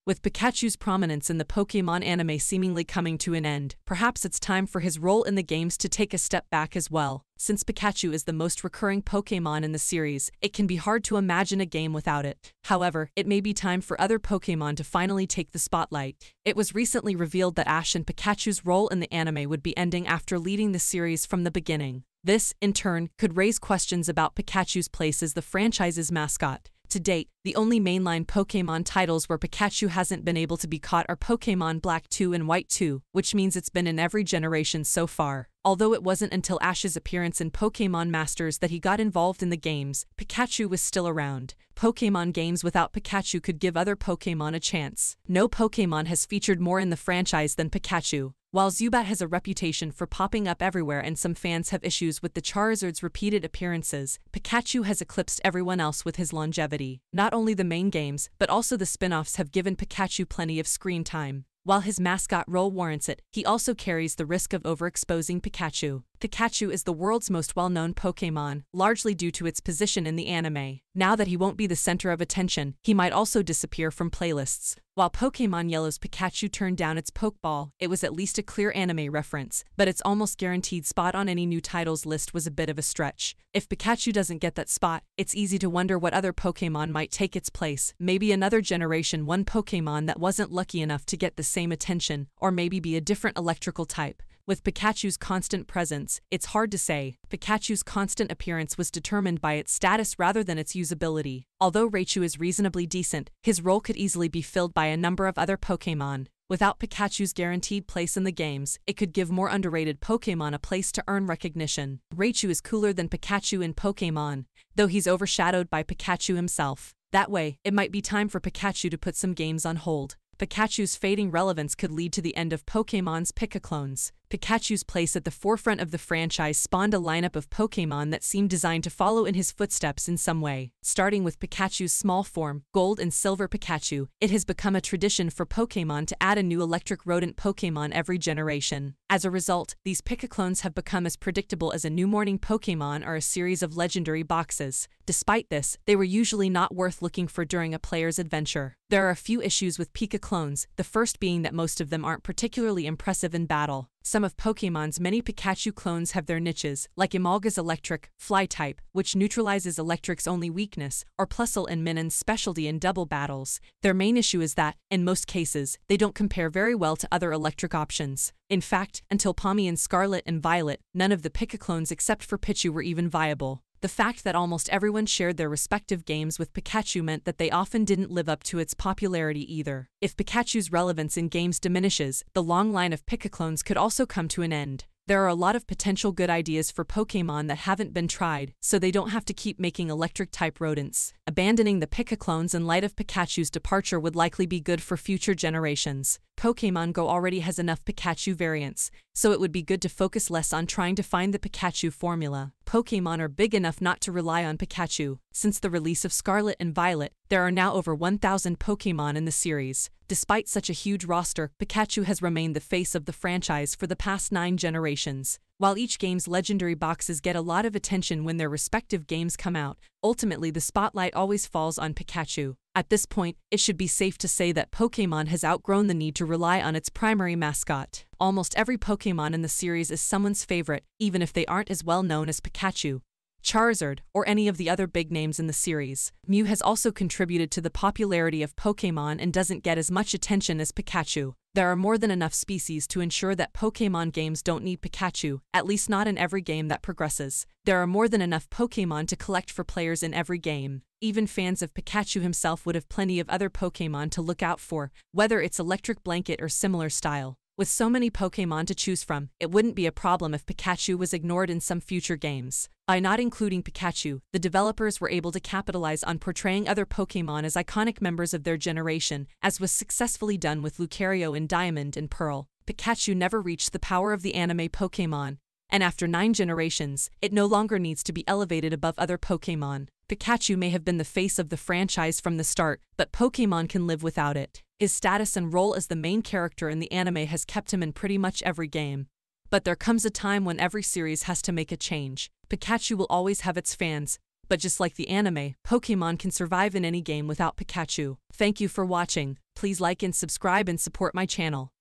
With Pikachu's prominence in the Pokémon anime seemingly coming to an end, perhaps it's time for his role in the games to take a step back as well. Since Pikachu is the most recurring Pokémon in the series, it can be hard to imagine a game without it. However, it may be time for other Pokémon to finally take the spotlight. It was recently revealed that Ash and Pikachu's role in the anime would be ending after leading the series from the beginning. This, in turn, could raise questions about Pikachu's place as the franchise's mascot. To date, the only mainline Pokémon titles where Pikachu hasn't been able to be caught are Pokémon Black 2 and White 2, which means it's been in every generation so far. Although it wasn't until Ash's appearance in Pokémon Masters that he got involved in the games, Pikachu was still around. Pokémon games without Pikachu could give other Pokémon a chance. No Pokémon has featured more in the franchise than Pikachu. While Zubat has a reputation for popping up everywhere and some fans have issues with the Charizard's repeated appearances, Pikachu has eclipsed everyone else with his longevity. Not only the main games, but also the spin-offs have given Pikachu plenty of screen time. While his mascot role warrants it, he also carries the risk of overexposing Pikachu. Pikachu is the world's most well-known Pokémon, largely due to its position in the anime. Now that he won't be the center of attention, he might also disappear from playlists. While Pokémon Yellow's Pikachu turned down its Pokeball, it was at least a clear anime reference, but its almost guaranteed spot on any new titles list was a bit of a stretch. If Pikachu doesn't get that spot, it's easy to wonder what other Pokémon might take its place. Maybe another Generation 1 Pokémon that wasn't lucky enough to get the same attention, or maybe be a different electrical type. With Pikachu's constant presence, it's hard to say. Pikachu's constant appearance was determined by its status rather than its usability. Although Raichu is reasonably decent, his role could easily be filled by a number of other Pokémon. Without Pikachu's guaranteed place in the games, it could give more underrated Pokémon a place to earn recognition. Raichu is cooler than Pikachu in Pokémon, though he's overshadowed by Pikachu himself. That way, it might be time for Pikachu to put some games on hold. Pikachu's fading relevance could lead to the end of Pokémon's Pika-clones. Pikachu's place at the forefront of the franchise spawned a lineup of Pokémon that seemed designed to follow in his footsteps in some way. Starting with Pikachu's small form, Gold and Silver Pikachu, it has become a tradition for Pokémon to add a new electric rodent Pokémon every generation. As a result, these Pika-clones have become as predictable as a new morning Pokémon or a series of legendary boxes. Despite this, they were usually not worth looking for during a player's adventure. There are a few issues with Pika-clones, the first being that most of them aren't particularly impressive in battle. Some of Pokémon's many Pikachu clones have their niches, like Emolga's Electric, Fly type, which neutralizes Electric's only weakness, or Plusle and Minon's specialty in double battles. Their main issue is that, in most cases, they don't compare very well to other Electric options. In fact, until Pomémon Scarlet and Violet, none of the Pika-clones except for Pichu were even viable. The fact that almost everyone shared their respective games with Pikachu meant that they often didn't live up to its popularity either. If Pikachu's relevance in games diminishes, the long line of Pika-clones could also come to an end. There are a lot of potential good ideas for Pokémon that haven't been tried, so they don't have to keep making electric-type rodents. Abandoning the Pika-clones in light of Pikachu's departure would likely be good for future generations. Pokémon Go already has enough Pikachu variants, so it would be good to focus less on trying to find the Pikachu formula. Pokémon are big enough not to rely on Pikachu. Since the release of Scarlet and Violet, there are now over 1,000 Pokémon in the series. Despite such a huge roster, Pikachu has remained the face of the franchise for the past 9 generations. While each game's legendary boxes get a lot of attention when their respective games come out, ultimately the spotlight always falls on Pikachu. At this point, it should be safe to say that Pokémon has outgrown the need to rely on its primary mascot. Almost every Pokémon in the series is someone's favorite, even if they aren't as well known as Pikachu, Charizard, or any of the other big names in the series. Mew has also contributed to the popularity of Pokémon and doesn't get as much attention as Pikachu. There are more than enough species to ensure that Pokémon games don't need Pikachu, at least not in every game that progresses. There are more than enough Pokémon to collect for players in every game. Even fans of Pikachu himself would have plenty of other Pokémon to look out for, whether it's Electric Blanket or similar style. With so many Pokémon to choose from, it wouldn't be a problem if Pikachu was ignored in some future games. By not including Pikachu, the developers were able to capitalize on portraying other Pokémon as iconic members of their generation, as was successfully done with Lucario in Diamond and Pearl. Pikachu never reached the power of the anime Pokémon, and after 9 generations, it no longer needs to be elevated above other Pokémon. Pikachu may have been the face of the franchise from the start, but Pokémon can live without it. His status and role as the main character in the anime has kept him in pretty much every game. But there comes a time when every series has to make a change. Pikachu will always have its fans, But just like the anime, Pokémon can survive in any game without Pikachu. Thank you for watching. Please like and subscribe and support my channel.